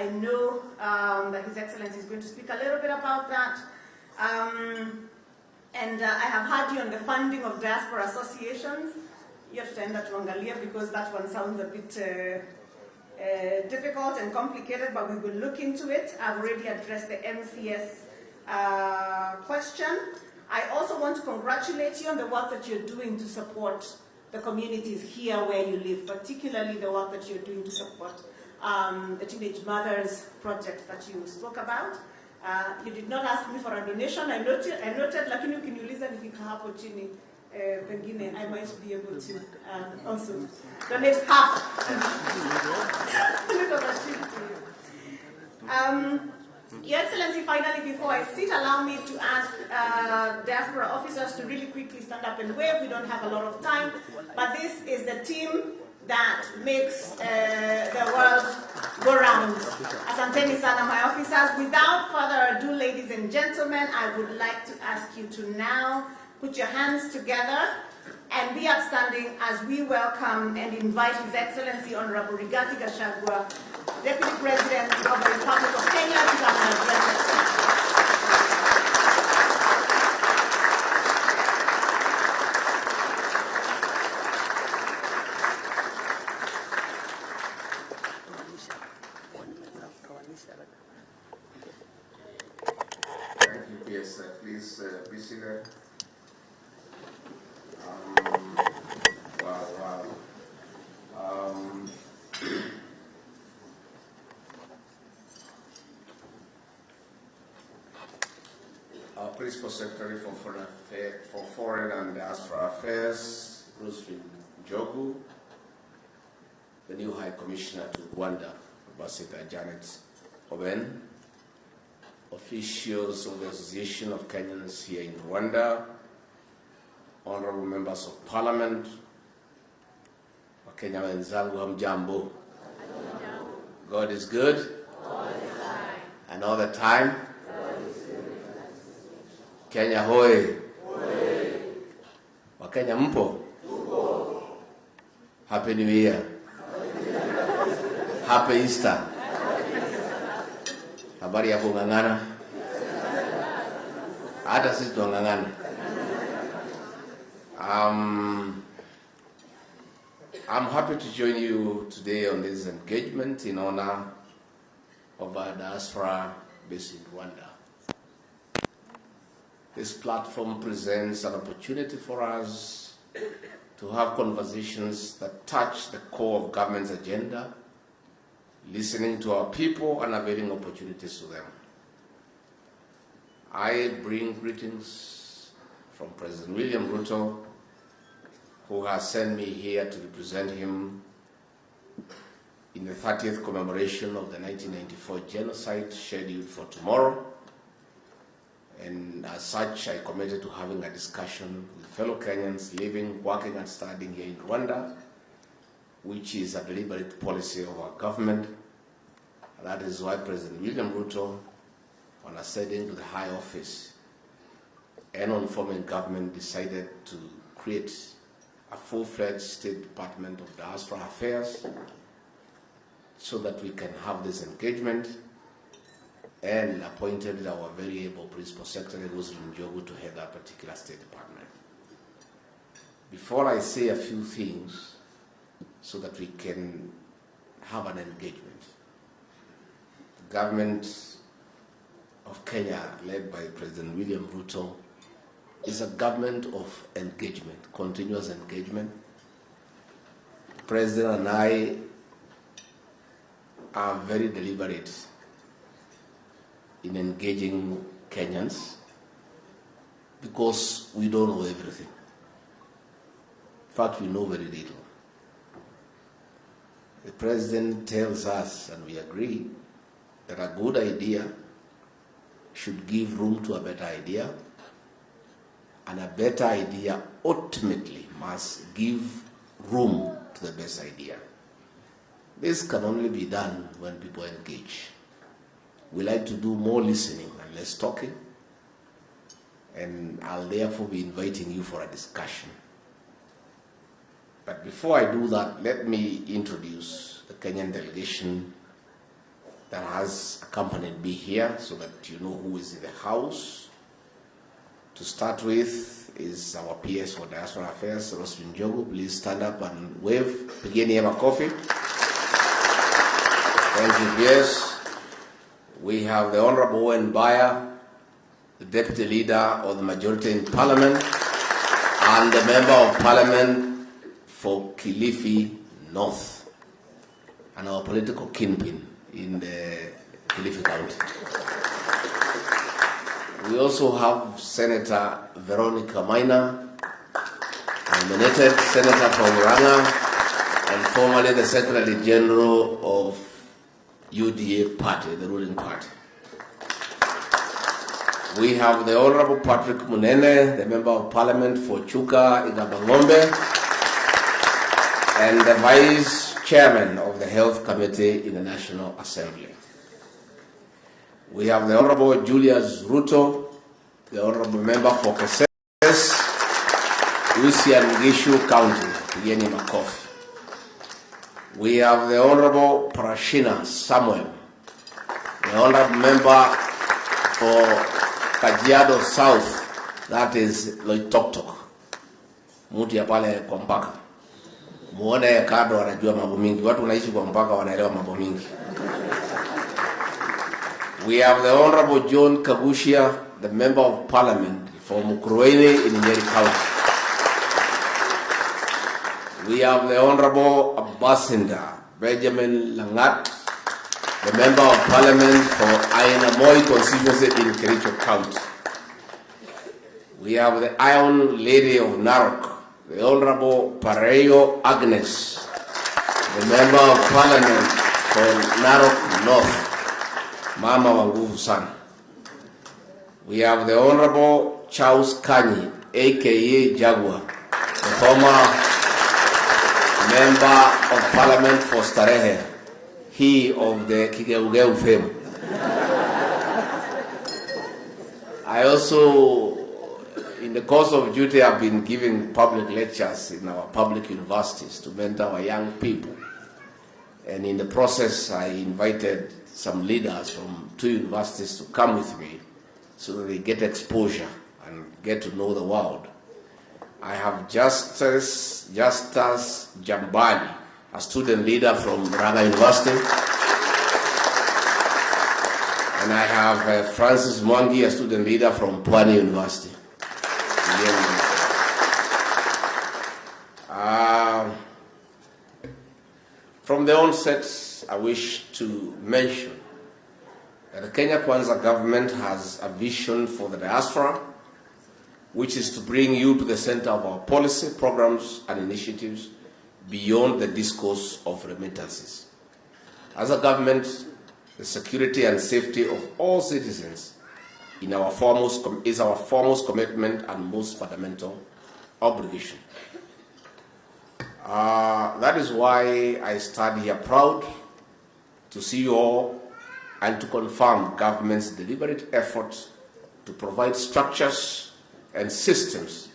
I know that His Excellency is going to speak a little bit about that. And I have had you on the funding of diaspora associations. You have to end that Wangalia because that one sounds a bit difficult and complicated, but we will look into it. I've already addressed the MCS question. I also want to congratulate you on the work that you're doing to support the communities here where you live, particularly the work that you're doing to support the Teenage Mothers project that you spoke about. You did not ask me for a donation. I noted, lakini ukiniuliza nikika hapo chini, pengine I might be able to also donate half. Your Excellency, finally, before I sit, allow me to ask diaspora officers to really quickly stand up and wave. We don't have a lot of time, but this is the team that makes the world go round. Asanteni sana, my officers. Without further ado, ladies and gentlemen, I would like to ask you to now put your hands together and be upstanding as we welcome and invite His Excellency Honorable Rigathi Gachagua, Deputy President of the Republic of Kenya, to come and address us. Thank you, PS. Please be seated. Our Principal Secretary for Foreign and Diaspora Affairs, Roslyn Njogu, the new High Commissioner to Rwanda, Ambassador Janet Oben, officials of the Association of Kenyans here in Rwanda, honorable members of Parliament, Wakenya wenzangu hamjambo. God is good, and all the time. Kenya hoi. Wakenya mpo. Happy New Year. Happy Easter. Habari ya kung'ang'ana. Hata sisi tuang'ang'ana. I'm happy to join you today on this engagement in honor of our diaspora based in Rwanda. This platform presents an opportunity for us to have conversations that touch the core of government's agenda, listening to our people and availing opportunities to them. I bring greetings from President William Ruto, who has sent me here to represent him in the 30th commemoration of the 1994 genocide scheduled for tomorrow. And as such, I committed to having a discussion with fellow Kenyans living, working, and studying here in Rwanda, which is a deliberate policy of our government. And that is why President William Ruto, on ascending to the high office and on forming government, decided to create a full-fledged State Department of Diaspora Affairs so that we can have this engagement, and appointed our very able Principal Secretary, Roslyn Njogu, to head that particular State Department. Before I say a few things so that we can have an engagement, the government of Kenya, led by President William Ruto, is a government of engagement, continuous engagement. The President and I are very deliberate in engaging Kenyans because we don't know everything. In fact, we know very little. The President tells us, and we agree, that a good idea should give room to a better idea, and a better idea ultimately must give room to the best idea. This can only be done when people engage. We like to do more listening and less talking, and I'll therefore be inviting you for a discussion. But before I do that, let me introduce the Kenyan delegation that has accompanied me here so that you know who is in the house. To start with is our PS for Diaspora Affairs, Roslyn Jogo. Please stand up and wave. Pigeni hema coffee. Thank you, PS. We have the Honorable Owen Baya, the Deputy Leader of the Majority in Parliament, and the Member of Parliament for Kilifi North, and our political kingpin in the Kilifi County. We also have Senator Veronica Maina, nominated Senator from Rwanda, and formerly the Secretary General of UDA Party, the ruling party. We have the Honorable Patrick Munene, the Member of Parliament for Chuka Igabangombe, and the Vice Chairman of the Health Committee in the National Assembly. We have the Honorable Julius Ruto, the Honorable Member for Keses, Usian Gishu County, Pigeni Makofi. We have the Honorable Parashina Samuel, the Honorable Member for Kajiado South, that is Loitoktok, muti ya pale kwa mpaka. Muone ya kado wanajua mambo mingi, watu wanaishi kwa mpaka wanaelewa mambo mingi. We have the Honorable John Kabushia, the Member of Parliament for Mukurweini in Nyeri County. We have the Honorable Ambassador Benjamin Langat, the Member of Parliament for Ainamoi constituency in Kericho County. We have the Iron Lady of Narok, the Honorable Pareyo Agnes, the Member of Parliament for Narok North, Mama Wanguvu Sana. We have the Honorable Charles Kanyi, aka Jagua, the former Member of Parliament for Starehe, he of the Kigeugeu fame. I also, in the course of duty, have been giving public lectures in our public universities to mentor our young people. And in the process, I invited some leaders from 2 universities to come with me so that they get exposure and get to know the world. I have Justice Jambali, a student leader from Rwanda University. And I have Francis Mwangi, a student leader from Pwani University. From the onset, I wish to mention that the Kenya Kwanza government has a vision for the diaspora, which is to bring you to the center of our policy, programs, and initiatives beyond the discourse of remittances. As a government, the security and safety of all citizens is our foremost commitment and most fundamental obligation. That is why I stand here proud to see you all and to confirm government's deliberate efforts to provide structures and systems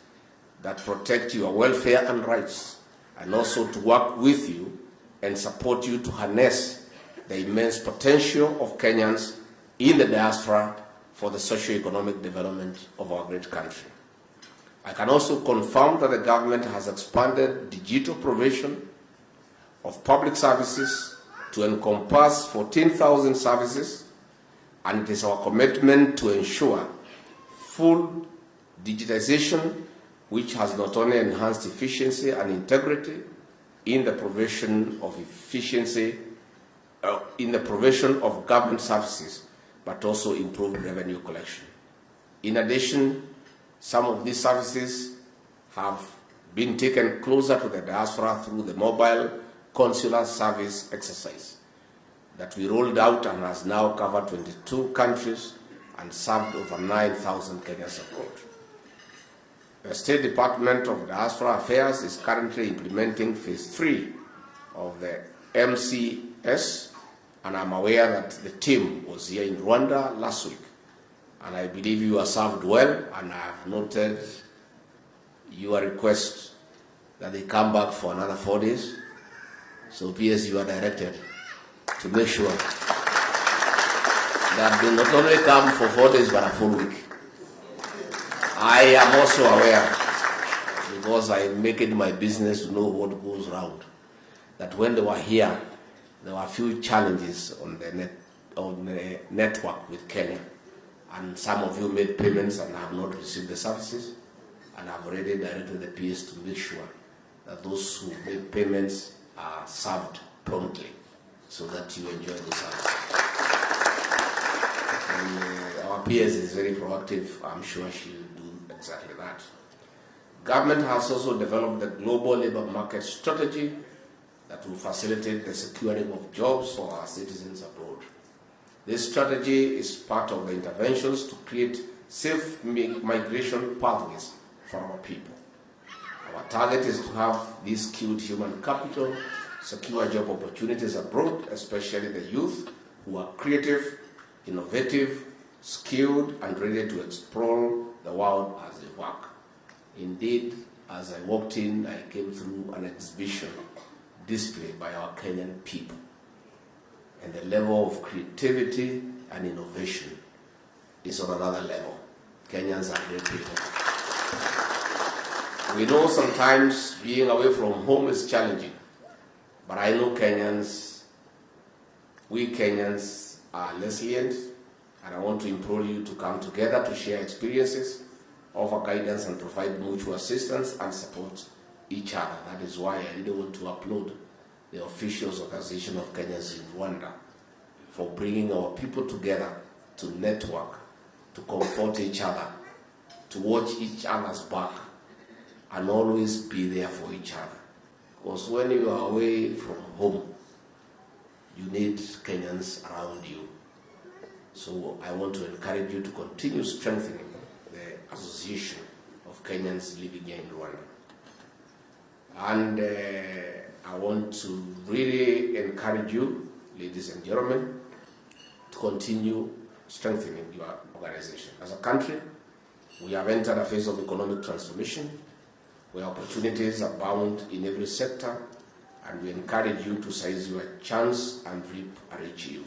that protect your welfare and rights, and also to work with you and support you to harness the immense potential of Kenyans in the diaspora for the socio-economic development of our great country. I can also confirm that the government has expanded digital provision of public services to encompass 14,000 services, and it is our commitment to ensure full digitization, which has not only enhanced efficiency and integrity in the provision of government services, but also improved revenue collection. In addition, some of these services have been taken closer to the diaspora through the mobile consular service exercise that we rolled out and has now covered 22 countries and served over 9,000 Kenyans abroad. The State Department of Diaspora Affairs is currently implementing phase 3 of the MCS, and I'm aware that the team was here in Rwanda last week, and I believe you are served well, and I have noted your request that they come back for another 4 days. So PS, you are directed to make sure that they not only come for 4 days but a full week. I am also aware, because I make it my business to know what goes round, that when they were here, there were a few challenges on the network with Kenya, and some of you made payments and have not received the services, and I've already directed the PS to make sure that those who make payments are served promptly, so that you enjoy the service. And our PS is very proactive. I'm sure she'll do exactly that. Government has also developed the global labor market strategy that will facilitate the securing of jobs for our citizens abroad. This strategy is part of the interventions to create safe migration pathways for our people. Our target is to have this skilled human capital secure job opportunities abroad, especially the youth who are creative, innovative, skilled, and ready to explore the world as they work. Indeed, as I walked in, I came through an exhibition displayed by our Kenyan people. And the level of creativity and innovation is on another level. Kenyans are great people. We know sometimes being away from home is challenging, but I know we Kenyans are resilient, and I want to implore you to come together to share experiences, offer guidance, and provide mutual assistance and support each other. That is why I really want to applaud the officials of the Association of Kenyans in Rwanda for bringing our people together to network, to comfort each other, to watch each other's back, and always be there for each other. Because when you are away from home, you need Kenyans around you. So I want to encourage you to continue strengthening the Association of Kenyans living here in Rwanda. And I want to really encourage you, ladies and gentlemen, to continue strengthening your organization. As a country, we have entered a phase of economic transformation where opportunities abound in every sector, and we encourage you to seize your chance and reap a rich yield.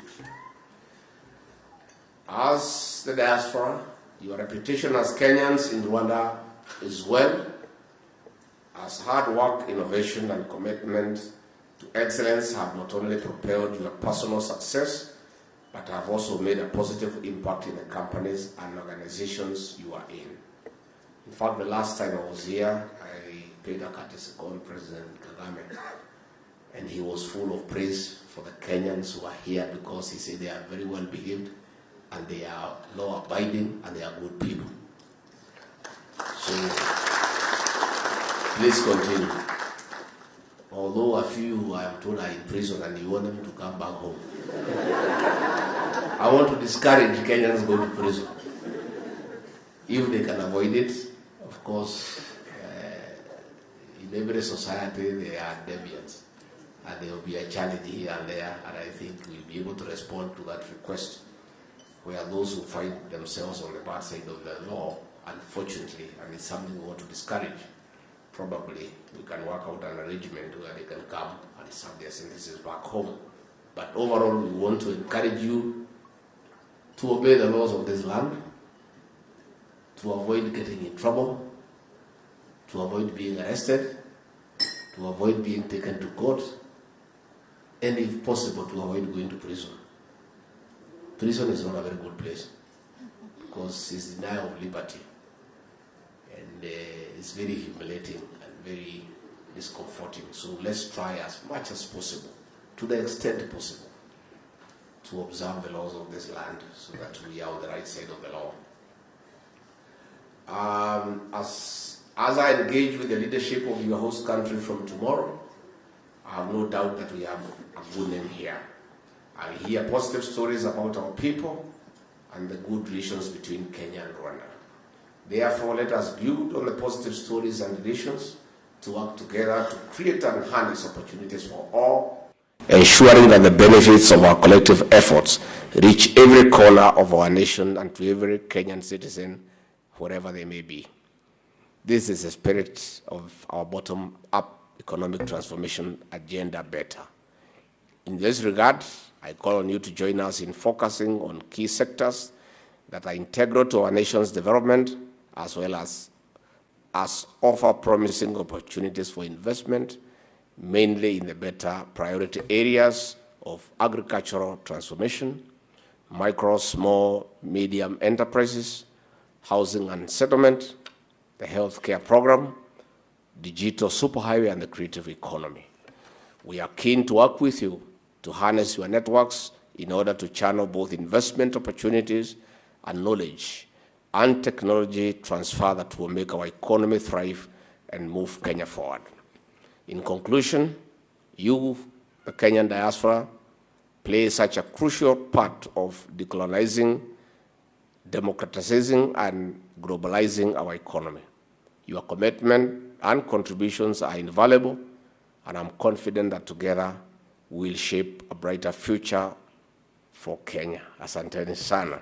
As the diaspora, your reputation as Kenyans in Rwanda is well, as hard work, innovation, and commitment to excellence have not only propelled your personal success, but have also made a positive impact in the companies and organizations you are in. In fact, the last time I was here, I paid a courtesy call to President Kagame, and he was full of praise for the Kenyans who are here, because he said they are very well behaved, and they are law-abiding, and they are good people. So, please continue. Although a few I am told are in prison and you want them to come back home. I want to discourage Kenyans going to prison. If they can avoid it, of course, in every society there are deviants, and there will be a challenge here and there, and I think we'll be able to respond to that request, where those who find themselves on the bad side of the law, unfortunately, and it's something we want to discourage, probably we can work out an arrangement where they can come and serve their sentences back home. But overall, we want to encourage you to obey the laws of this land, to avoid getting in trouble, to avoid being arrested, to avoid being taken to court, and if possible, to avoid going to prison. Prison is not a very good place, because it's denial of liberty, and it's very humiliating and very discomforting. So let's try as much as possible, to the extent possible, to observe the laws of this land, so that we are on the right side of the law. As I engage with the leadership of your host country from tomorrow, I have no doubt that we have a good name here. I'll hear positive stories about our people and the good relations between Kenya and Rwanda. Therefore, let us build on the positive stories and relations to work together to create and harness opportunities for all, ensuring that the benefits of our collective efforts reach every corner of our nation and to every Kenyan citizen, wherever they may be. This is the spirit of our bottom-up economic transformation agenda better. In this regard, I call on you to join us in focusing on key sectors that are integral to our nation's development, as well as offer promising opportunities for investment, mainly in the better priority areas of agricultural transformation, micro, small, medium enterprises, housing and settlement, the healthcare program, digital superhighway, and the creative economy. We are keen to work with you to harness your networks in order to channel both investment opportunities and knowledge and technology transfer that will make our economy thrive and move Kenya forward. In conclusion, you, the Kenyan diaspora, play such a crucial part of decolonizing, democratizing, and globalizing our economy. Your commitment and contributions are invaluable, and I'm confident that together we'll shape a brighter future for Kenya. Asanteni sana.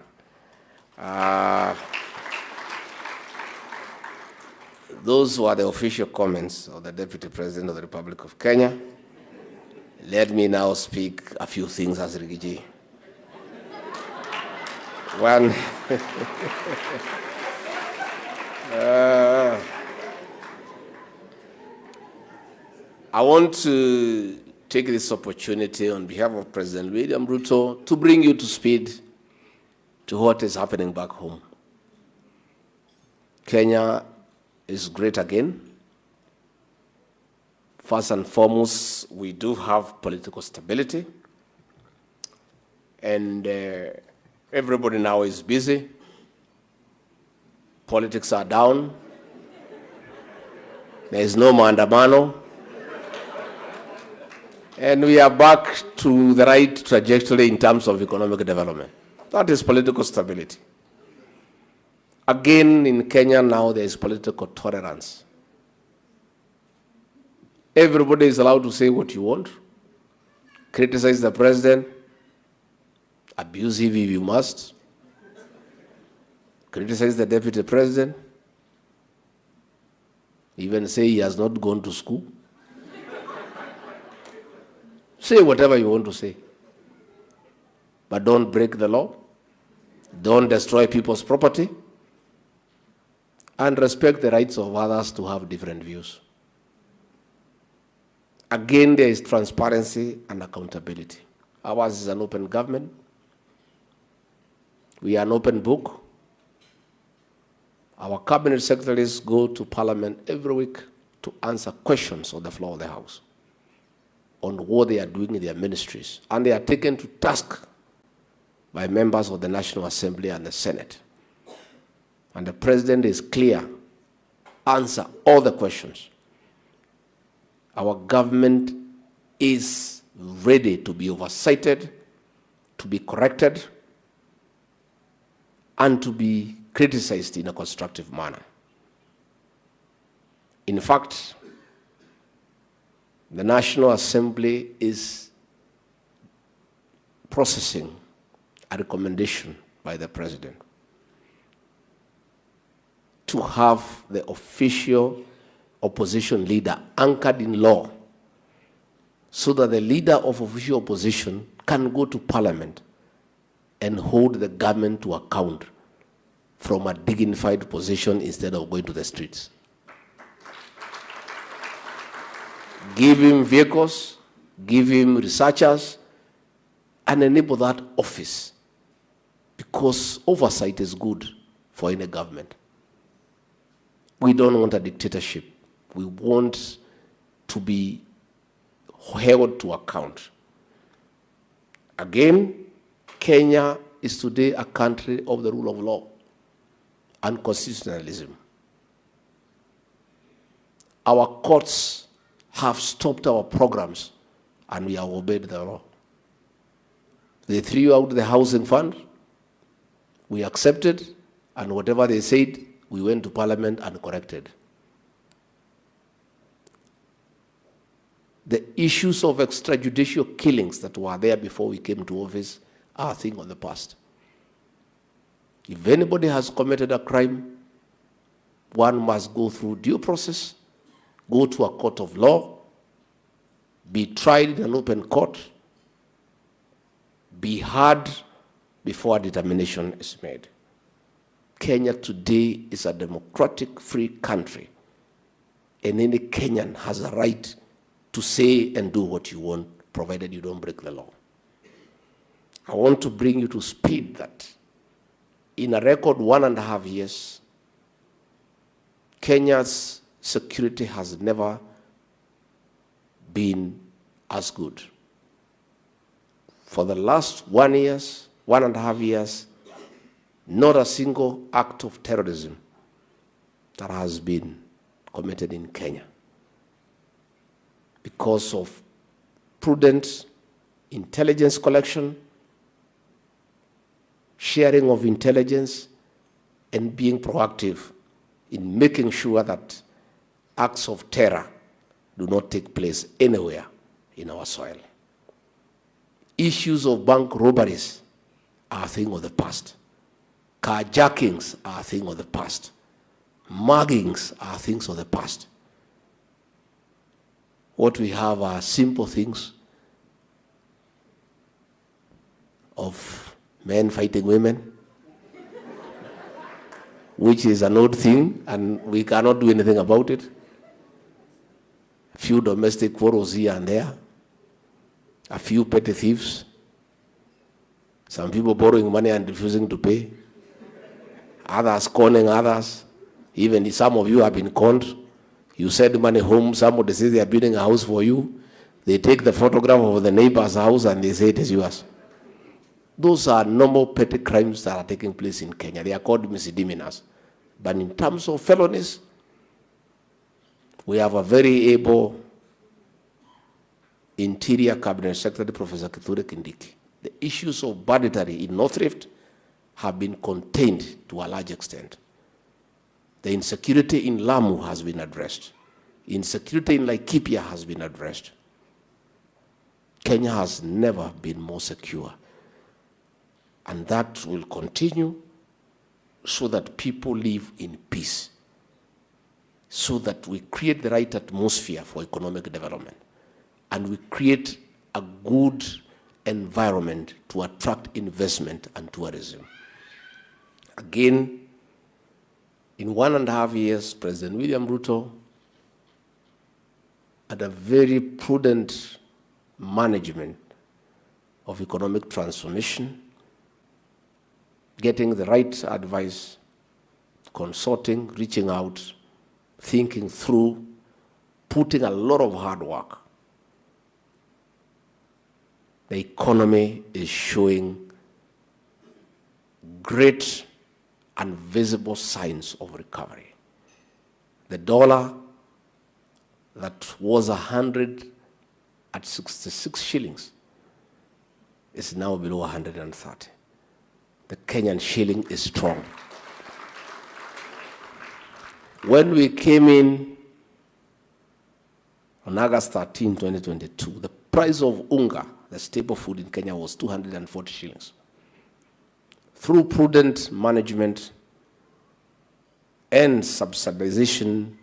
Those were the official comments of the Deputy President of the Republic of Kenya. Let me now speak a few things as Rigiji. One, I want to take this opportunity on behalf of President William Ruto to bring you to speed to what is happening back home. Kenya is great again. First and foremost, we do have political stability, and everybody now is busy. Politics are down. There is no maandamano. And we are back to the right trajectory in terms of economic development. That is political stability. Again, in Kenya now, there is political tolerance. Everybody is allowed to say what you want, criticize the president, abuse him if you must, criticize the deputy president, even say he has not gone to school. Say whatever you want to say, but don't break the law, don't destroy people's property, and respect the rights of others to have different views. Again, there is transparency and accountability. Ours is an open government. We are an open book. Our cabinet secretaries go to Parliament every week to answer questions on the floor of the House on what they are doing in their ministries. And they are taken to task by members of the National Assembly and the Senate. And the president is clear, answer all the questions. Our government is ready to be oversighted, to be corrected, and to be criticized in a constructive manner. In fact, the National Assembly is processing a recommendation by the president to have the official opposition leader anchored in law, so that the leader of official opposition can go to Parliament and hold the government to account from a dignified position instead of going to the streets. Give him vehicles, give him researchers, and enable that office, because oversight is good for any government. We don't want a dictatorship. We want to be held to account. Again, Kenya is today a country of the rule of law and constitutionalism. Our courts have stopped our programs and we have obeyed the law. They threw out the housing fund, we accepted, and whatever they said, we went to Parliament and corrected. The issues of extrajudicial killings that were there before we came to office are a thing of the past. If anybody has committed a crime, one must go through due process, go to a court of law, be tried in an open court, be heard before a determination is made. Kenya today is a democratic, free country, and any Kenyan has a right to say and do what you want, provided you don't break the law. I want to bring you to speed that in a record 1.5 years, Kenya's security has never been as good. For the last 1.5 years, not a single act of terrorism that has been committed in Kenya because of prudent intelligence collection, sharing of intelligence, and being proactive in making sure that acts of terror do not take place anywhere in our soil. Issues of bank robberies are a thing of the past. Carjackings are a thing of the past. Muggings are things of the past. What we have are simple things of men fighting women, which is an odd thing, and we cannot do anything about it. A few domestic quarrels here and there, a few petty thieves, some people borrowing money and refusing to pay, others conning others. Even some of you have been conned. You send money home, somebody says they are building a house for you. They take the photograph of the neighbor's house and they say it is yours. Those are normal petty crimes that are taking place in Kenya. They are called misdemeanors. But in terms of felonies, we have a very able Interior Cabinet Secretary, Professor Kithure Kindiki. The issues of banditry in North Rift have been contained to a large extent. The insecurity in Lamu has been addressed. Insecurity in Laikipia has been addressed. Kenya has never been more secure. And that will continue so that people live in peace, so that we create the right atmosphere for economic development, and we create a good environment to attract investment and tourism. Again, in 1.5 years, President William Ruto had a very prudent management of economic transformation, getting the right advice, consulting, reaching out, thinking through, putting a lot of hard work. The economy is showing great and visible signs of recovery. The dollar that was 100 at 66 shillings is now below 130. The Kenyan shilling is strong. When we came in on August 13, 2022, the price of unga, the staple food in Kenya, was 240 shillings. Through prudent management and subsidization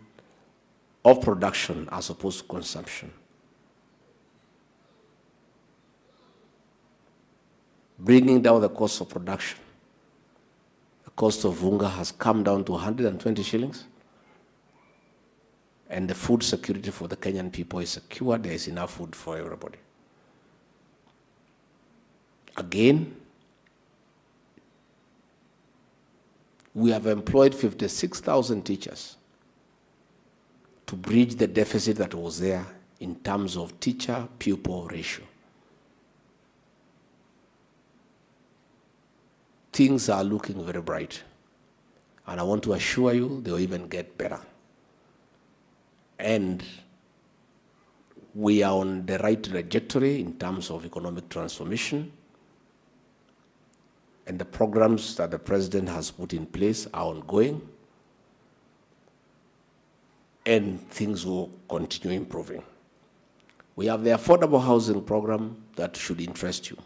of production as opposed to consumption, bringing down the cost of production, the cost of unga has come down to 120 shillings, and the food security for the Kenyan people is secure. There is enough food for everybody. Again, we have employed 56,000 teachers to bridge the deficit that was there in terms of teacher-pupil ratio. Things are looking very bright, and I want to assure you they will even get better. And we are on the right trajectory in terms of economic transformation, and the programs that the president has put in place are ongoing, and things will continue improving. We have the affordable housing program that should interest you.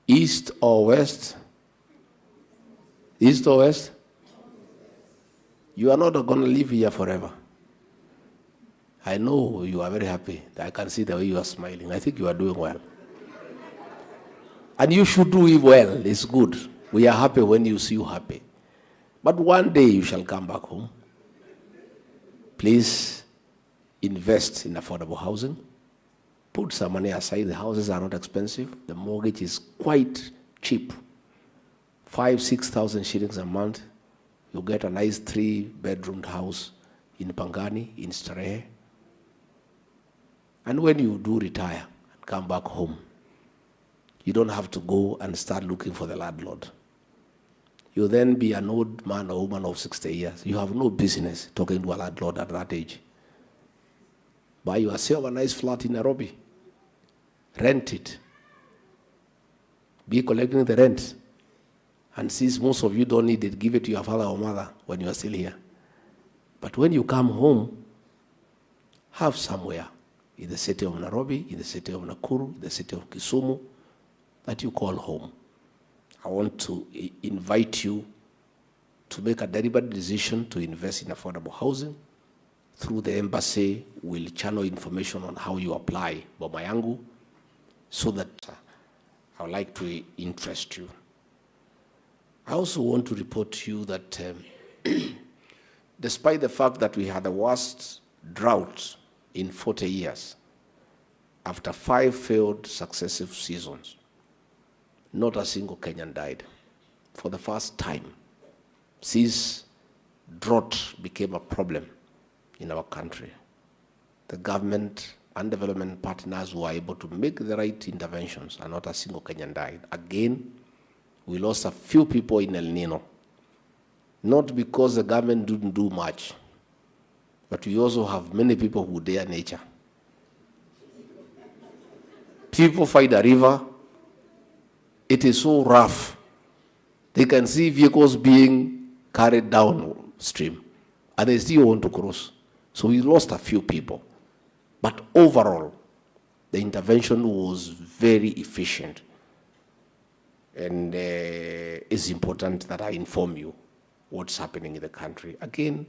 East or west? East or west? You are not going to live here forever. I know you are very happy. I can see the way you are smiling. I think you are doing well. And you should do it well. It's good. We are happy when you see you happy. But one day you shall come back home. Please invest in affordable housing. Put some money aside. The houses are not expensive. The mortgage is quite cheap. 5,000-6,000 shillings a month. You get a nice 3-bedroomed house in Pangani, in Starehe. And when you do retire and come back home, you don't have to go and start looking for the landlord. You'll then be an old man or woman of 60 years. You have no business talking to a landlord at that age. Buy yourself a nice flat in Nairobi. Rent it. Be collecting the rent. And since most of you don't need it, give it to your father or mother when you are still here. But when you come home, have somewhere in the city of Nairobi, in the city of Nakuru, in the city of Kisumu, that you call home. I want to invite you to make a deliberate decision to invest in affordable housing. Through the embassy, we'll channel information on how you apply Boma Yangu, so that I would like to interest you. I also want to report to you that despite the fact that we had the worst drought in 40 years, after 5 failed successive seasons, not a single Kenyan died. For the first time since drought became a problem in our country, the government and development partners were able to make the right interventions and not a single Kenyan died. Again, we lost a few people in El Nino, not because the government didn't do much, but we also have many people who dare nature. People find a river, it is so rough. They can see vehicles being carried downstream, and they still want to cross. So we lost a few people. But overall, the intervention was very efficient. And it's important that I inform you what's happening in the country. Again,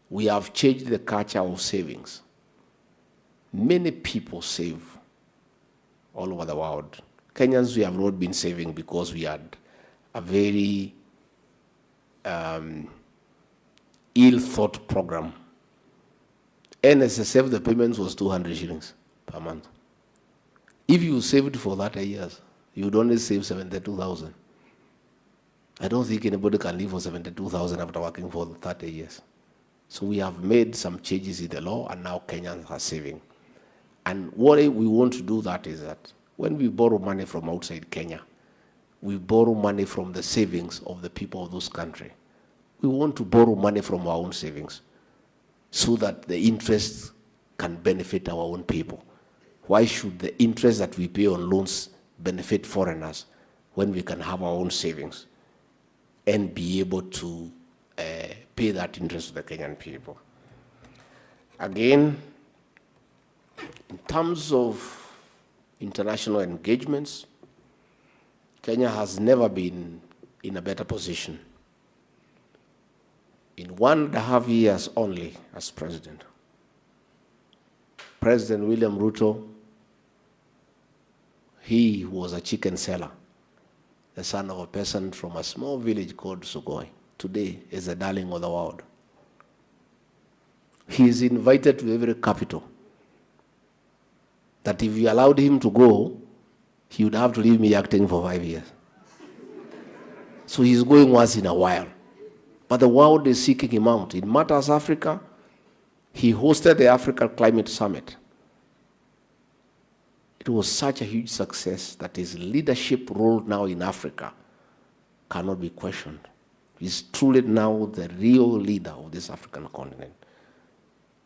we have changed the culture of savings. Many people save all over the world. Kenyans, we have not been saving because we had a very ill-thought program. NSSF, the payments was 200 shillings per month. If you saved for 30 years, you would only save 72,000. I don't think anybody can live for 72,000 after working for 30 years. So we have made some changes in the law, and now Kenyans are saving. And what we want to do that is that when we borrow money from outside Kenya, we borrow money from the savings of the people of those countries. We want to borrow money from our own savings so that the interest can benefit our own people. Why should the interest that we pay on loans benefit foreigners when we can have our own savings and be able to pay that interest to the Kenyan people? Again, in terms of international engagements, Kenya has never been in a better position. In 1.5 years only as president, President William Ruto, he was a chicken seller, the son of a peasant from a small village called Sugoi. Today is the darling of the world. He is invited to every capital. That if you allowed him to go, he would have to leave me acting for 5 years. So he's going once in a while. But the world is seeking him out. In Matters Africa, he hosted the Africa Climate Summit. It was such a huge success that his leadership role now in Africa cannot be questioned. He's truly now the real leader of this African continent.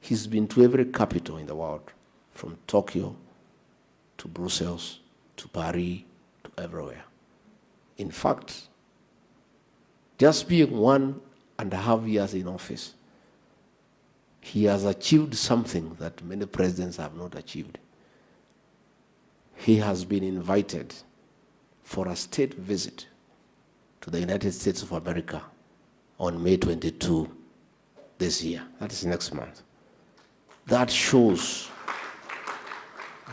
He's been to every capital in the world, from Tokyo to Brussels to Paris to everywhere. In fact, just being 1.5 years in office, he has achieved something that many presidents have not achieved. He has been invited for a state visit to the United States of America on May 22 this year. That is next month. that shows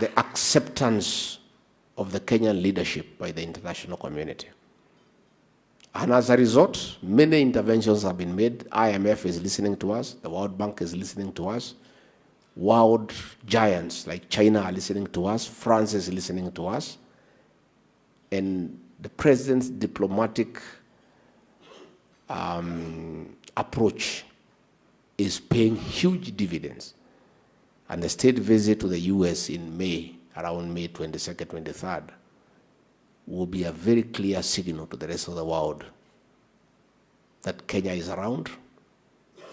the acceptance of the Kenyan leadership by the international community. And as a result, many interventions have been made. IMF is listening to us. The World Bank is listening to us. World giants like China are listening to us. France is listening to us. And the president's diplomatic approach is paying huge dividends. And the state visit to the US in May, around May 22nd, 23rd, will be a very clear signal to the rest of the world that Kenya is around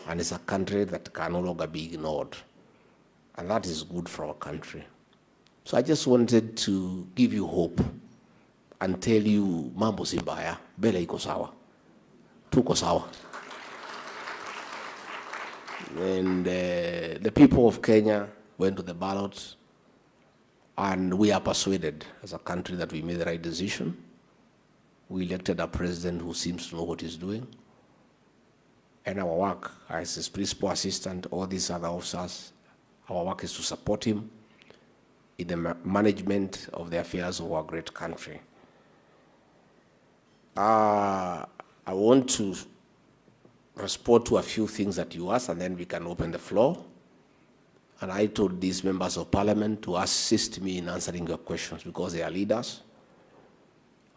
and is a country that can no longer be ignored. And that is good for our country. So I just wanted to give you hope and tell you, mambo si mbaya, mbele iko sawa, tuko sawa. And the people of Kenya went to the ballot, and we are persuaded as a country that we made the right decision. We elected a president who seems to know what he's doing. And our work as his principal assistant, all these other officers, our work is to support him in the management of the affairs of our great country. I want to respond to a few things that you asked, and then we can open the floor. And I told these members of parliament to assist me in answering your questions because they are leaders,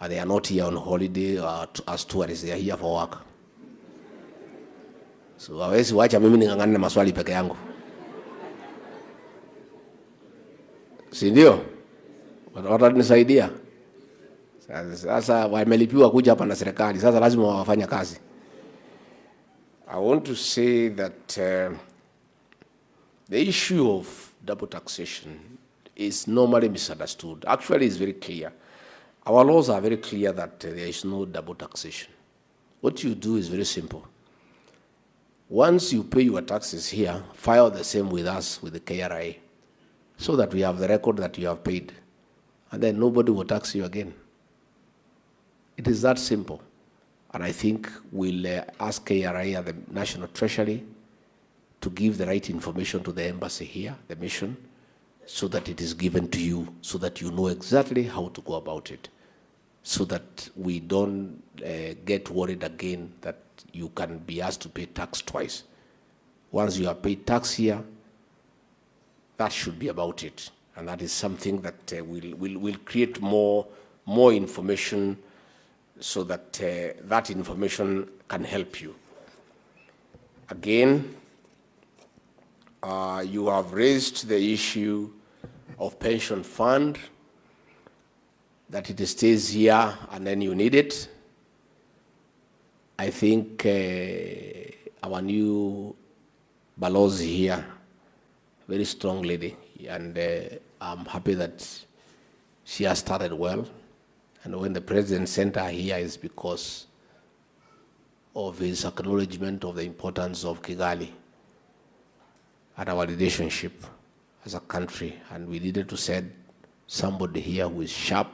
and they are not here on holiday or as tourists, they are here for work. So hawezi wacha mimi ning'ang'ane na maswali peke yangu. Si ndio? Watanisaidia. Sasa wamelipiwa kuja hapa na serikali, sasa lazima wafanye kazi. I want to say that the issue of double taxation is normally misunderstood. Actually, it's very clear. Our laws are very clear that there is no double taxation. What you do is very simple. Once you pay your taxes here, file the same with us, with the KRA, so that we have the record that you have paid. And then nobody will tax you again. It is that simple. And I think we'll ask KRA and the National Treasury to give the right information to the embassy here, the mission, so that it is given to you, so that you know exactly how to go about it, so that we don't get worried again that you can be asked to pay tax twice. Once you have paid tax here, that should be about it. And that is something that will create more information so that that information can help you. Again, you have raised the issue of pension fund, that it stays here and then you need it. I think our new Balozi here, very strong lady, and I'm happy that she has started well. And when the president sent her here is because of his acknowledgement of the importance of Kigali and our relationship as a country. And we needed to send somebody here who is sharp,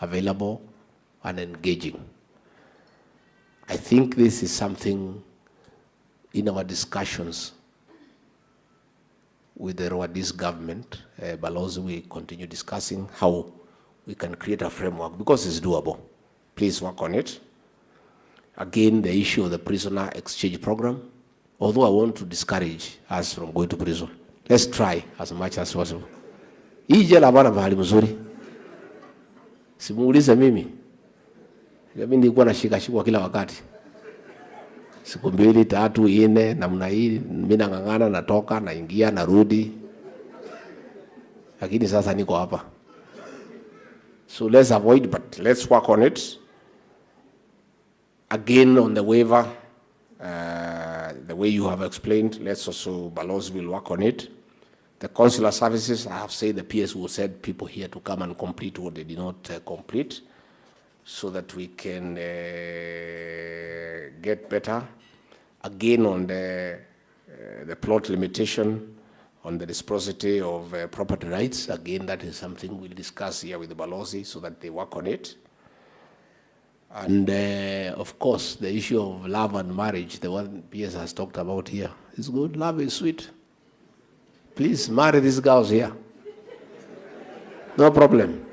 available, and engaging. I think this is something in our discussions with the Rwandese government, Balozi, we continue discussing how we can create a framework because it's doable. Please work on it. Again, the issue of the prisoner exchange program, although I want to discourage us from going to prison, let's try as much as possible. Hii jela bana mahali mzuri. Simuulize mimi. Mimi nilikuwa nashikashikwa kila wakati. Siku 2, 3, 4 namna hii mimi nang'ang'ana, natoka, naingia, narudi. Lakini sasa niko hapa. So let's avoid, but let's work on it. Again, on the waiver, the way you have explained, let's also, Balozi will work on it. The consular services, I have said the PS will send people here to come and complete what they did not complete, so that we can get better. Again, on the plot limitation, on the reciprocity of property rights, again, that is something we'll discuss here with the Balozi so that they work on it. And of course, the issue of love and marriage, the one PS has talked about here, is good. Love is sweet. Please marry these girls here. No problem.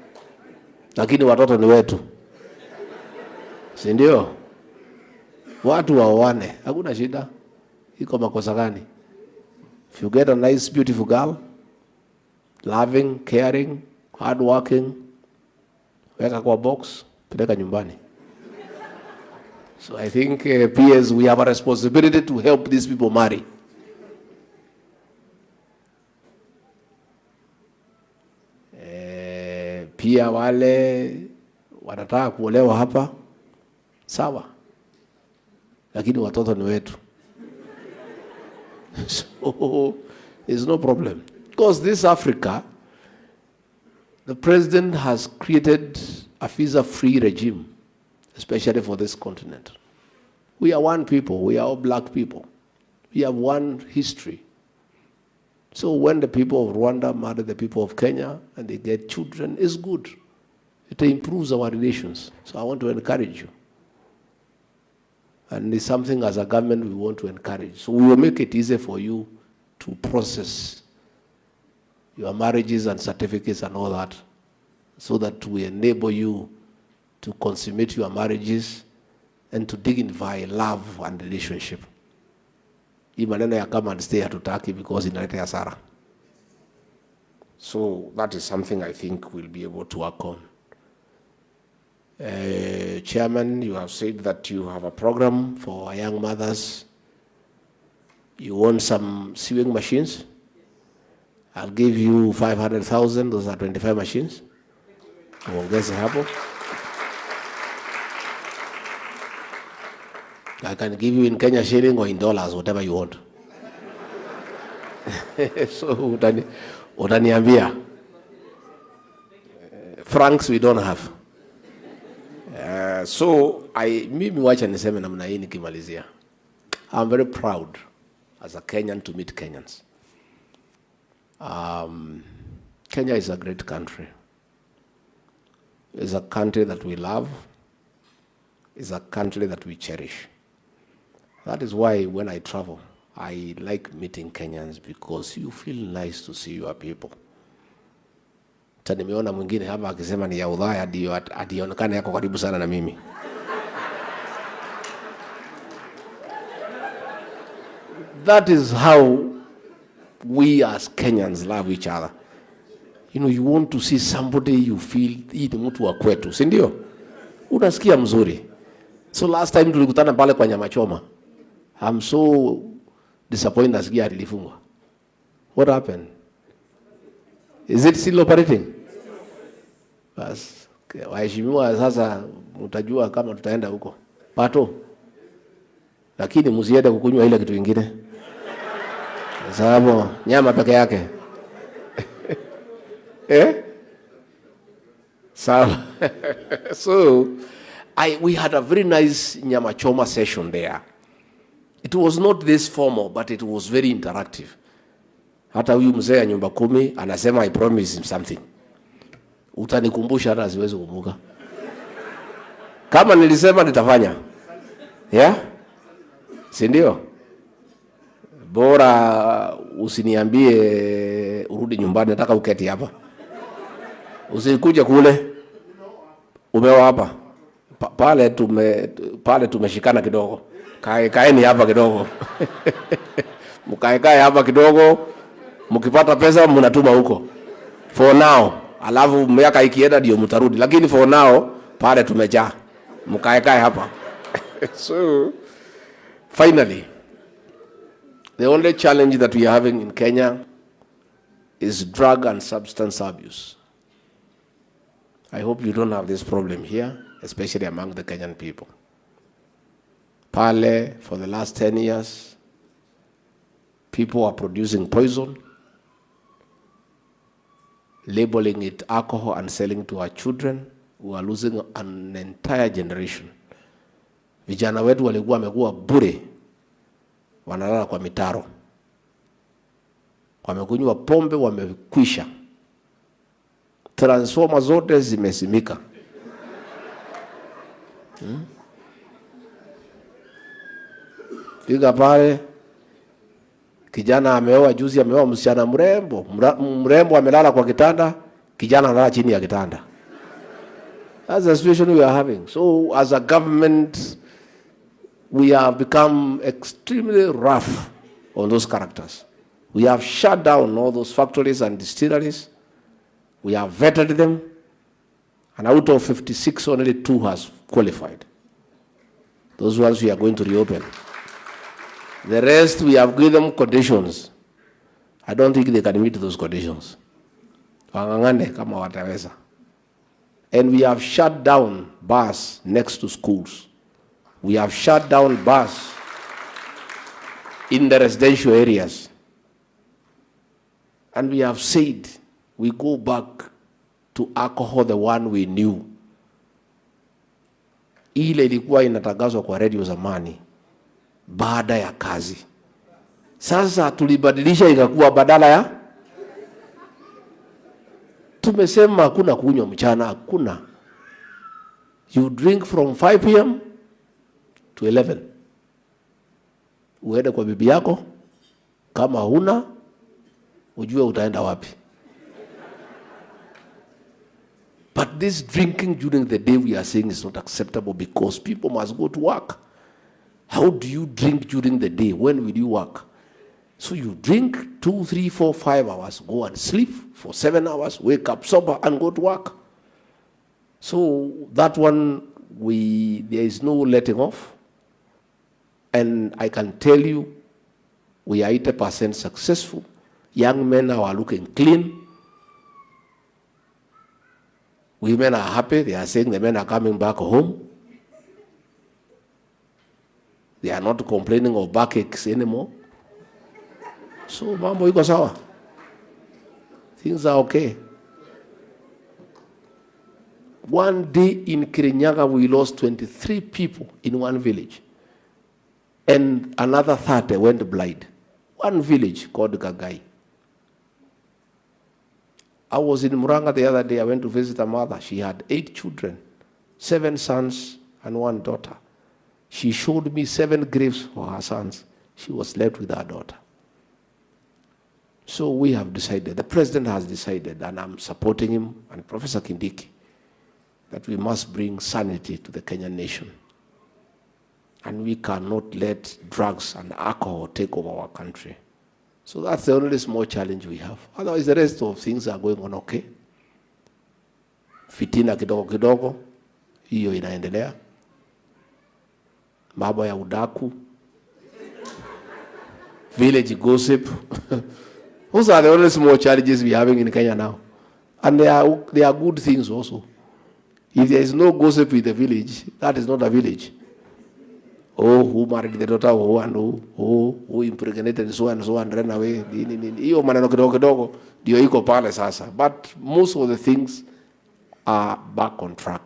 Lakini watoto ni wetu. Si ndio? Watu waoane, hakuna shida. Iko makosa gani? If you get a nice beautiful girl, loving, caring, hardworking, weka kwa box, peleka nyumbani. So I think PS, we have a responsibility to help these people marry. Pia wale wanataka kuolewa hapa, sawa. Lakini watoto ni wetu. So there's no problem. Because this Africa, the president has created a visa-free regime, especially for this continent. We are one people. We are all black people. We have one history. So when the people of Rwanda marry the people of Kenya and they get children, it's good. It improves our relations. So I want to encourage you. And it's something as a government we want to encourage. So we will make it easy for you to process your marriages and certificates and all that, so that we enable you to consummate your marriages and to dignify love and relationship. Hii maneno ya come and stay hatutaki because inaleta hasara. So that is something I think we'll be able to work on. Chairman, you have said that you have a program for young mothers. You want some sewing machines? I'll give you 500,000. Those are 25 machines. Ongeze hapo. I can give you in Kenya shilling or in dollars, whatever you want. So utaniambia. Francs we don't have. So mimi wacha niseme namna hii nikimalizia. I'm very proud as a Kenyan to meet Kenyans. Kenya is a great country. It's a country that we love. It's a country that we cherish. That is why when I travel, I like meeting Kenyans, because you feel nice to see your people. Nimeona mwingine hapa akisema ni ya udhaya ndio adionekane yako karibu sana na mimi. That is how we as Kenyans love each other. You know, you want to see somebody you feel hii ni mtu wa kwetu, si ndio? Unasikia mzuri. So last time tulikutana pale kwa nyama choma. I'm so disappointed nasikia alifungwa. What happened? Is it still operating? Bas, waheshimiwa sasa mtajua kama tutaenda huko. Pato. Lakini msiende kukunywa ile kitu kingine. Sababu nyama peke yake. So we had a very nice nyama choma session there. It was not this formal, but it was very interactive. Hata huyu mzee ya nyumba 10 anasema I promise him something. Utanikumbusha hata siwezi kumbuka. Kama nilisema nitafanya. Yeah? Si ndio? Bora usiniambie urudi nyumbani, nataka uketi hapa. Usikuje kule. Umewa hapa. Pale tumeshikana kidogo. Kaeni hapa kidogo. Mkae hapa kidogo. Mkipata pesa mnatuma huko. For now. Alafu miaka ikienda ndio mtarudi. Lakini for now pale tumejaa. Mkae hapa. So finally, the only challenge that we are having in Kenya is drug and substance abuse. I hope you don't have this problem here, especially among the Kenyan people. Pale, for the last 10 years, people are producing poison, labeling it alcohol and selling to our children, who are losing an entire generation. Vijana wetu walikuwa wamekuwa bure, wanalala kwa mitaro. Wamekunywa pombe, wamekwisha. Transformer zote zimesimika. Fika pale, Kijana ameoa juzi, ameoa msichana mrembo, mrembo amelala kwa kitanda, kijana analala chini ya kitanda. That's the situation we are having. So as a government, we have become extremely rough on those characters. We have shut down all those factories and distilleries. We have vetted them. And out of 56, only 2 has qualified. Those ones we are going to reopen. The rest, we have given them conditions. I don't think they can meet those conditions. Wangangane kama wataweza. And we have shut down bars next to schools. We have shut down bars in the residential areas. And we have said we go back to alcohol, the one we knew. Ile ilikuwa inatangazwa kwa radio zamani baada ya kazi. Sasa tulibadilisha ikakuwa badala ya. Tumesema hakuna kunywa mchana, hakuna. You drink from 5 p.m. to 11. Uende kwa bibi yako, kama huna ujue utaenda wapi. But this drinking during the day, we are saying, is not acceptable because people must go to work. How do you drink during the day? When will you work? So you drink 2, 3, 4, 5 hours, go and sleep for 7 hours, wake up sober and go to work. So that one, there is no letting off. And I can tell you, we are 80% successful. Young men now are looking clean. Women are happy. They are saying the men are coming back home. They are not complaining of backaches anymore. So mambo iko sawa. Things are okay. One day in Kirinyaga, we lost 23 people in one village. And another 30 went blind. One village called Gagai. I was in Muranga the other day. I went to visit a mother. She had 8 children, 7 sons and 1 daughter. She showed me 7 graves for her sons. She was left with her daughter. So we have decided, the president has decided, and I'm supporting him and Professor Kindiki, that we must bring sanity to the Kenyan nation. And we cannot let drugs and alcohol take over our country. So that's the only small challenge we have. Otherwise, the rest of things are going on okay. Fitina kidogo kidogo, hiyo inaendelea. Mambo ya udaku, village gossip. Those are the only small challenges we are having in Kenya now. And they are good things also. If there is no gossip in the village, that is not a village. Oh, who married the daughter, oh, and who impregnated so and ran away. Hiyo maneno kidogo kidogo ndio iko pale sasa. But most of the things are back on track.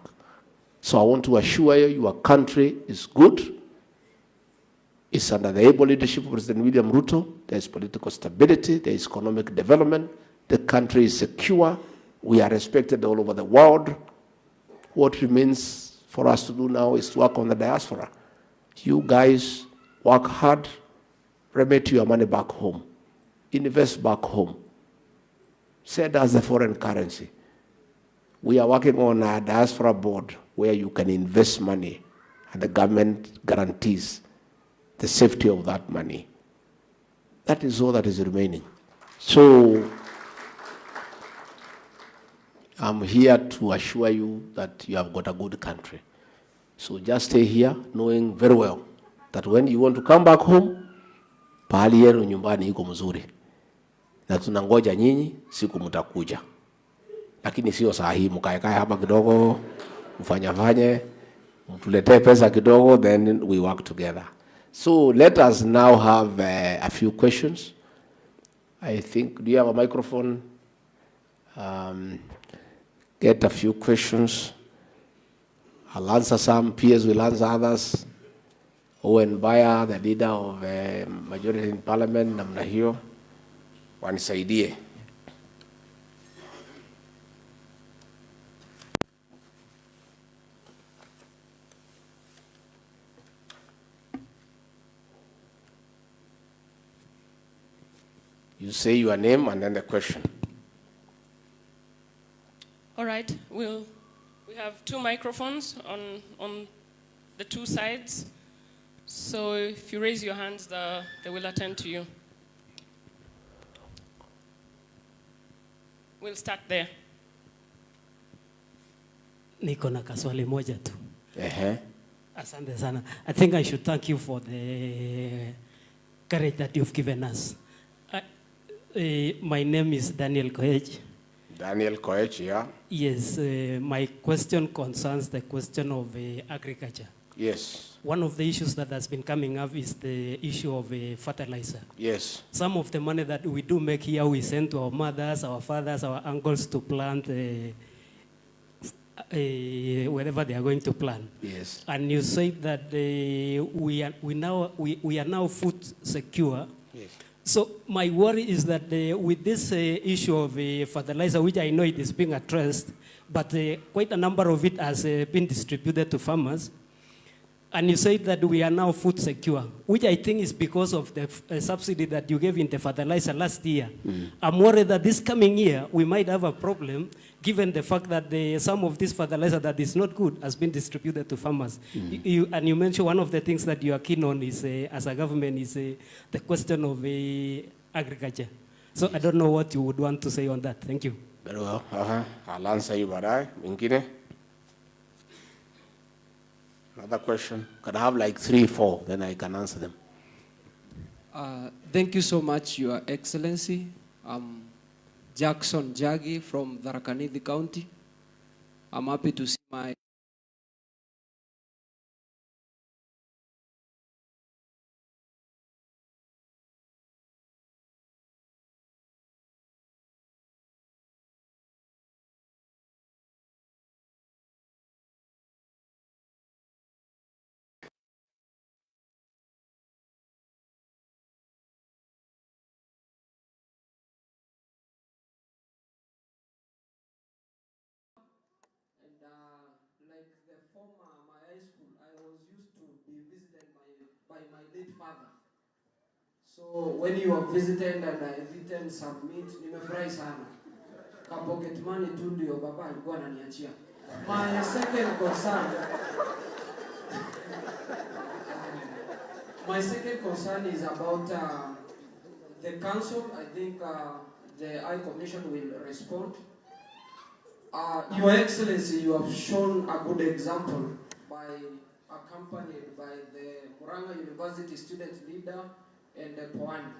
So I want to assure you, your country is good. It's under the able leadership of President William Ruto. There is political stability. There is economic development. The country is secure. We are respected all over the world. What remains for us to do now is to work on the diaspora. You guys work hard, remit your money back home, invest back home. Set as a foreign currency. We are working on a diaspora board where you can invest money and the government guarantees the safety of that money. That is all that is remaining. So I'm here to assure you that you have got a good country. So just stay here knowing very well that when you want to come back home, pahali yenu nyumbani iko mzuri. Na tunangoja nyinyi siku mtakuja. Lakini sio saa hii mkae hapa kidogo, mfanye, mtuletee pesa kidogo, then we work together. So let us now have a few questions. I think, do you have a microphone? Get a few questions. I'll answer some, peers will answer others. Owen Baya, the leader of majority in parliament, namna hiyo, wanisaidie. You say your name and then the question. All right, we have 2 microphones on the 2 sides. So if you raise your hands, they will attend to you. We'll start there. Niko na kaswali moja tu. Asante sana. I think I should thank you for the courage that you've given us. My name is Daniel Koech. Daniel Koech, yeah. Yes, my question concerns the question of agriculture. Yes. One of the issues that has been coming up is the issue of fertilizer. Yes. Some of the money that we do make here, we send to our mothers, our fathers, our uncles to plant wherever they are going to plant. Yes. And you said that we are now food secure. Yes. So my worry is that with this issue of fertilizer, which I know it is being addressed, but quite a number of it has been distributed to farmers. And you said that we are now food secure, which I think is because of the subsidy that you gave in the fertilizer last year. I'm worried that this coming year, we might have a problem, given the fact that some of this fertilizer that is not good has been distributed to farmers. And you mentioned one of the things that you are keen on is, as a government, is the question of agriculture. So I don't know what you would want to say on that. Thank you. Very well. I'll answer you, Barai. Mingine? Another question? Could I have like 3, 4, then I can answer them. Thank you so much, Your Excellency. I'm Jackson Jagi from Tharaka Nithi County. I'm happy to see my like the former my high school, I was used to be visited by my late father. So when you are visited and I written submit, nimefurahi sana. Ka pocket money tu ndio baba alikuwa ananiachia. My second concern is about the council. I think the High Commission will respond. Your Excellency, you have shown a good example by accompanied by the Murang'a University student leader and the Pwani.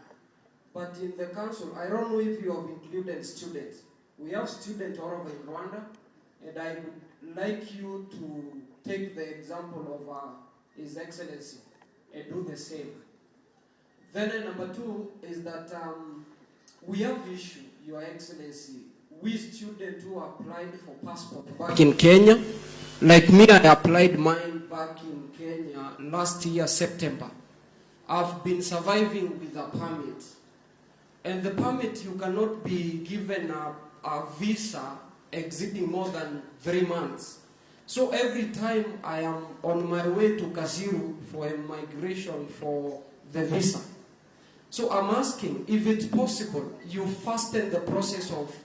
But in the council, I don't know if you have included students. We have students all over in Rwanda, and I would like you to take the example of His Excellency and do the same. Then number 2 is that we have issue, Your Excellency, with students who applied for passport back in Kenya. Like me, I applied mine back in Kenya last year, September. I've been surviving with a permit. And the permit, you cannot be given a visa exceeding more than 3 months. So every time I am on my way to Kasiru for a migration for the visa. So I'm asking if it's possible, you fasten the process of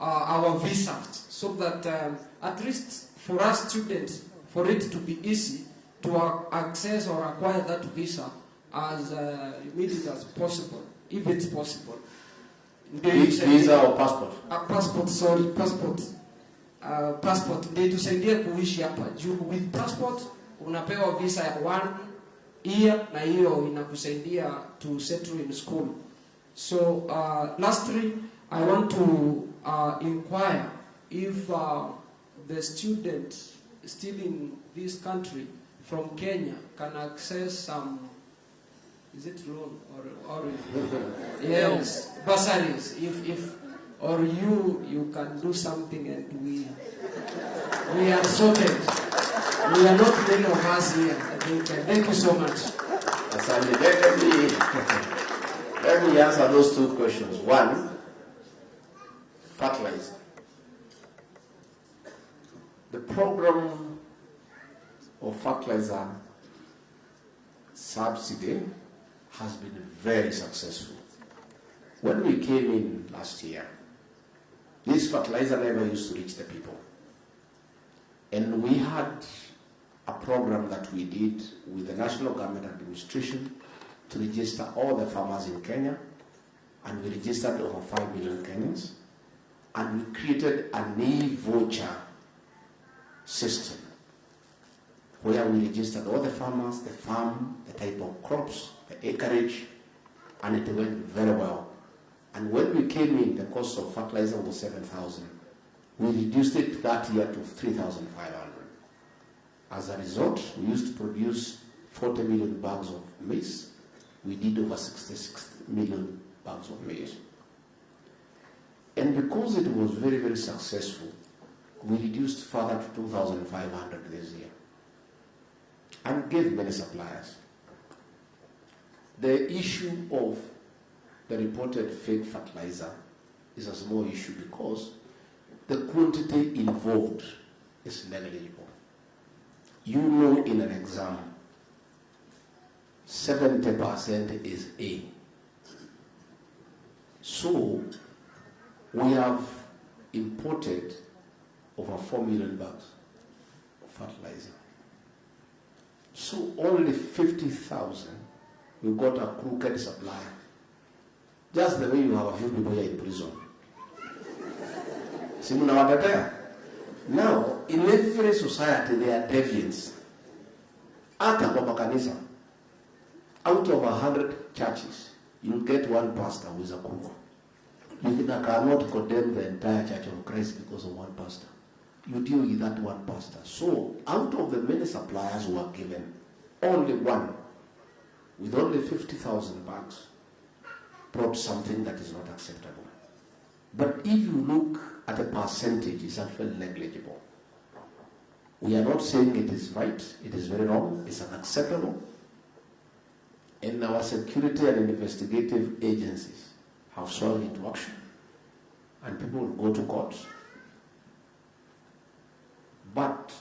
our visas so that at least for us students, for it to be easy to access or acquire that visa as immediate as possible, if it's possible. Visa or passport? Passport, sorry, passport. Passport, ndio tusaidie kuishi hapa. With passport, unapewa visa ya 1 year na hiyo inakusaidia to settle in school. So, lastly, I want to inquire if the student still in this country from Kenya can access some, is it loan or yes, bursaries, if or you can do something and we are sorted. We are not many of us here. I think. Thank you so much. Let me answer those 2 questions. 1, fertilizer. The program of fertilizer subsidy has been very successful. When we came in last year, this fertilizer never used to reach the people. And we had a program that we did with the National Government Administration to register all the farmers in Kenya, and we registered over 5 million Kenyans, and we created an e-voucher system where we registered all the farmers, the farm, the type of crops, the acreage, and it went very well. And when we came in, the cost of fertilizer was 7,000. We reduced it that year to 3,500. As a result, we used to produce 40 million bags of maize. We did over 66 million bags of maize. And because it was very, very successful, we reduced further to 2,500 this year and gave many suppliers. The issue of the reported fake fertilizer is a small issue because the quantity involved is negligible. You know, in an exam, 70% is A. So we have imported over 4 million bags of fertilizer. So only 50,000, we got a crooked supplier. Just the way you have a few people here in prison. Now, in every society there are deviants. Hata kwa makanisa, out of 100 churches, you'll get one pastor who is a crook. You cannot condemn the entire Church of Christ because of one pastor. You deal with that one pastor. So, out of the many suppliers who are given, only one, with only 50,000 bags, brought something that is not acceptable. But if you look at the percentage, it's actually negligible. We are not saying it is right, it is very wrong, it's unacceptable. And our security and investigative agencies have swung into action, and people will go to court. But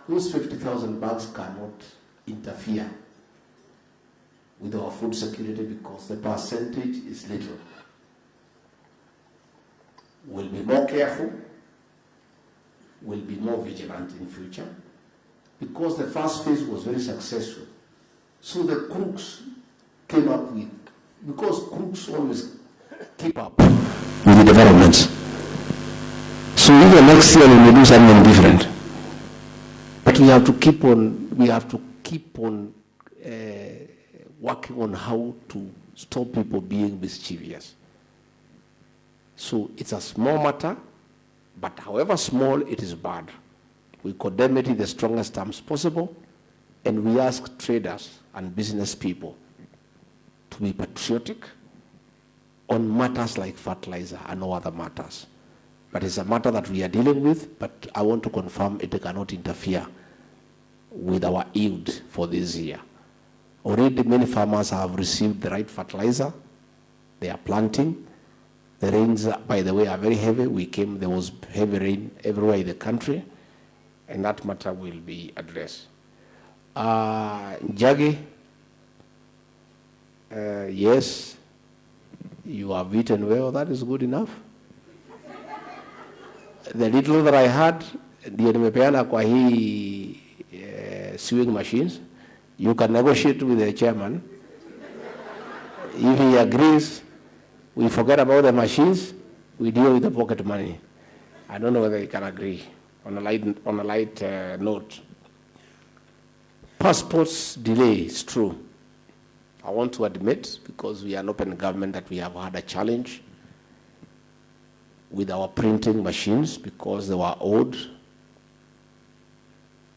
those 50,000 bags cannot interfere with our food security because the percentage is little. We'll be more careful, we'll be more vigilant in future, because the first phase was very successful. So the crooks came up with, because crooks always keep up with the developments. So even next year we will do something different. But we have to keep on working on how to stop people being mischievous. So it's a small matter, but however small, it is bad. We condemn it in the strongest terms possible, and we ask traders and business people to be patriotic on matters like fertilizer and no other matters. But it's a matter that we are dealing with, but I want to confirm it cannot interfere with our yield for this year. Already many farmers have received the right fertilizer. They are planting. The rains, by the way, are very heavy. There was heavy rain everywhere in the country, and that matter will be addressed. Njagi, yes, you have eaten well, that is good enough. The little that I had, ndio nimepeana kwa hii sewing machines. You can negotiate with the chairman. If he agrees, we forget about the machines, we deal with the pocket money. I don't know whether he can agree on a light note. Passports delay is true. I want to admit, because we are an open government, that we have had a challenge with our printing machines because they were old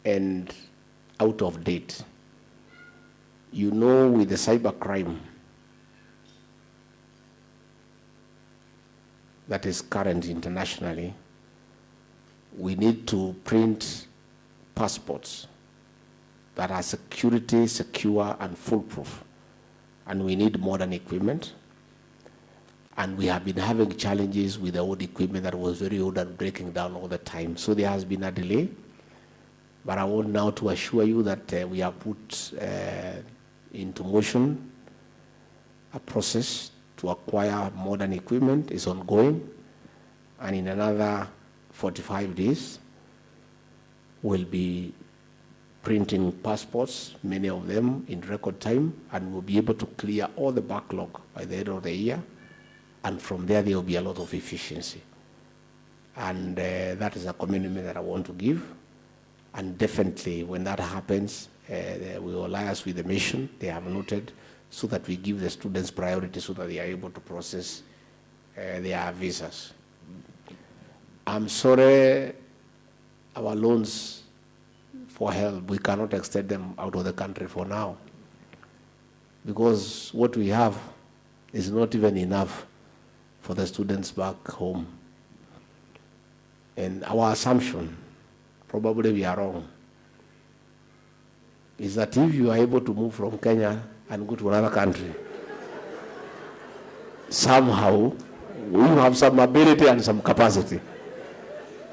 and out of date. You know, with the cybercrime that is current internationally, we need to print passports that are security, secure, and foolproof. And we need modern equipment. And we have been having challenges with the old equipment that was very old and breaking down all the time. So there has been a delay. But I want now to assure you that we have put into motion a process to acquire modern equipment is ongoing, and in another 45 days, we'll be printing passports, many of them in record time, and we'll be able to clear all the backlog by the end of the year, and from there will be a lot of efficiency. And that is a commitment that I want to give, and definitely when that happens, we will liaise with the mission they have noted, so that we give the students priority so that they are able to process their visas. I'm sorry, our loans for help, we cannot extend them out of the country for now, because what we have is not even enough for the students back home. And our assumption, probably we are wrong, is that if you are able to move from Kenya and go to another country, somehow we have some ability and some capacity.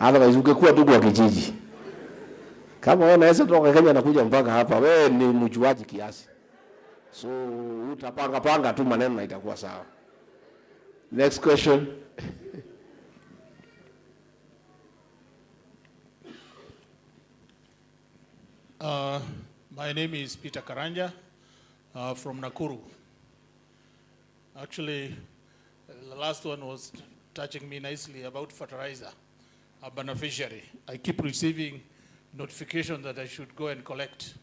Otherwise, ungekuwa tu kwa kijiji. Kama wewe unaweza toka Kenya na kuja mpaka hapa, wewe ni mjuaji kiasi. So utapanga tu maneno na itakuwa sawa. Next question. My name is Peter Karanja from Nakuru. Actually, the last one was touching me nicely about fertilizer, a beneficiary. I keep receiving notification that I should go and collect.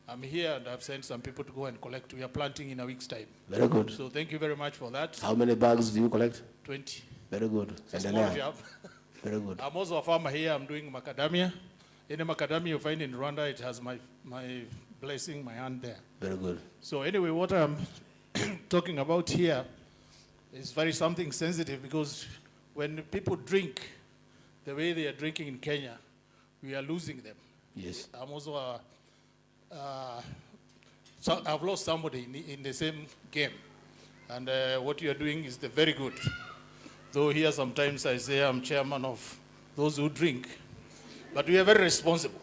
I'm here and I've sent some people to go and collect. We are planting in a week's time. Very good. So thank you very much for that. How many bags do you collect? 20. Very good. It's a small job. Very good. I'm also a farmer here. I'm doing macadamia. Any macadamia you find in Rwanda, it has my blessing, my hand there. Very good. So anyway, what I'm talking about here is very something sensitive, because when people drink the way they are drinking in Kenya, we are losing them. Yes. I'm also so I've lost somebody in the same game. And what you are doing is very good. Though here sometimes I say I'm chairman of those who drink, but we are very responsible.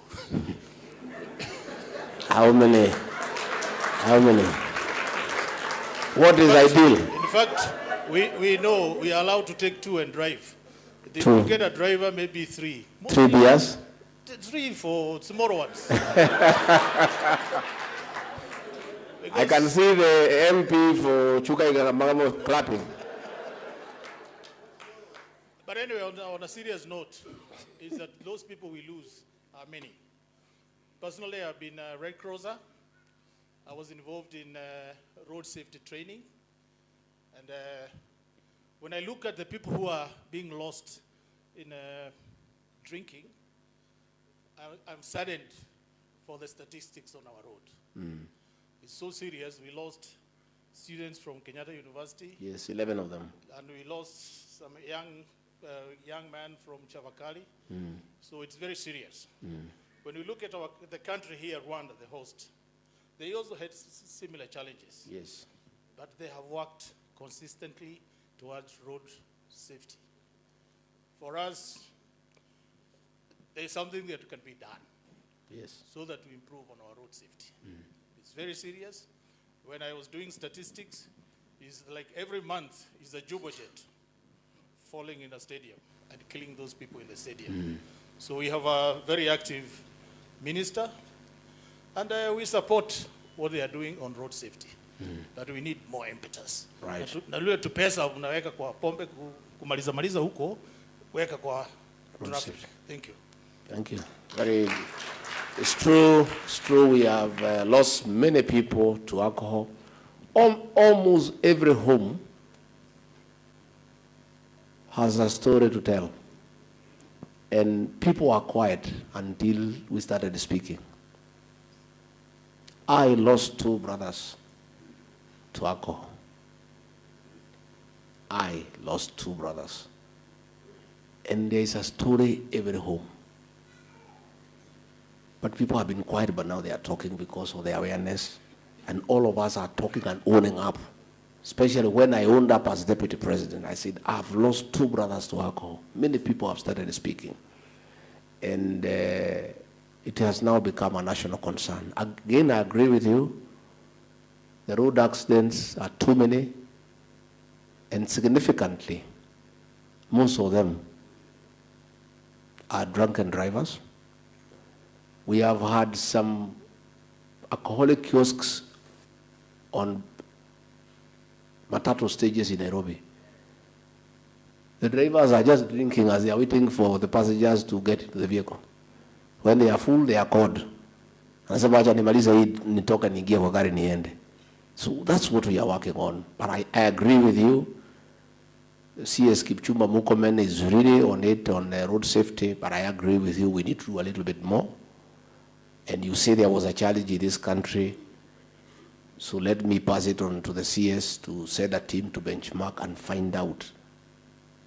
How many? How many? What is ideal? In fact, we know we are allowed to take 2 and drive. If Two. you get a driver, maybe 3. 3 beers? 3 for tomorrow ones. I can see the MP for Chuka Igaramamo clapping. But anyway, on a serious note, is that those people we lose are many. Personally, I've been a Red Crosser. I was involved in road safety training. And when I look at the people who are being lost in drinking, I'm saddened for the statistics on our road. Mm. It's so serious. We lost students from Kenyatta University. Yes, 11 of them. And we lost some young man from Chavakali. Mm. So it's very serious. Mm. When we look at the country here, Rwanda, the host, they also had similar challenges. Yes. But they have worked consistently towards road safety. For us, there's something that can be done. Yes. So that we improve on our road safety. Mm. It's very serious. When I was doing statistics, it's like every month is a Juba jet falling in a stadium and killing those people in the stadium. Mm. So we have a very active minister, and we support what they are doing on road safety. Mm. But we need more impetus. Right. Na lule tu pesa unaweka kwa pombe kumaliza huko, weka kwa traffic. Thank you. Thank you. It's true. We have lost many people to alcohol. Almost every home has a story to tell. And people are quiet until we started speaking. I lost 2 brothers to alcohol. I lost 2 brothers. And there is a story every home. But people have been quiet, but now they are talking because of the awareness. And all of us are talking and owning up. Especially when I owned up as deputy president, I said, I've lost 2 brothers to alcohol. Many people have started speaking. And it has now become a national concern. Again, I agree with you. The road accidents are too many. And significantly, most of them are drunken drivers. We have had some alcoholic kiosks on matatu stages in Nairobi. The drivers are just drinking as they are waiting for the passengers to get into the vehicle. When they are full, they are called. Anasema acha nimalize hii nitoka niingie kwa gari niende. So that's what we are working on. But I agree with you. CS Kipchumba Murkomen is really on it on road safety, but I agree with you, we need to do a little bit more. And you say there was a challenge in this country, so let me pass it on to the CS to set a team to benchmark and find out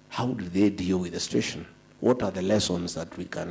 how do they deal with the situation. What are the lessons that we can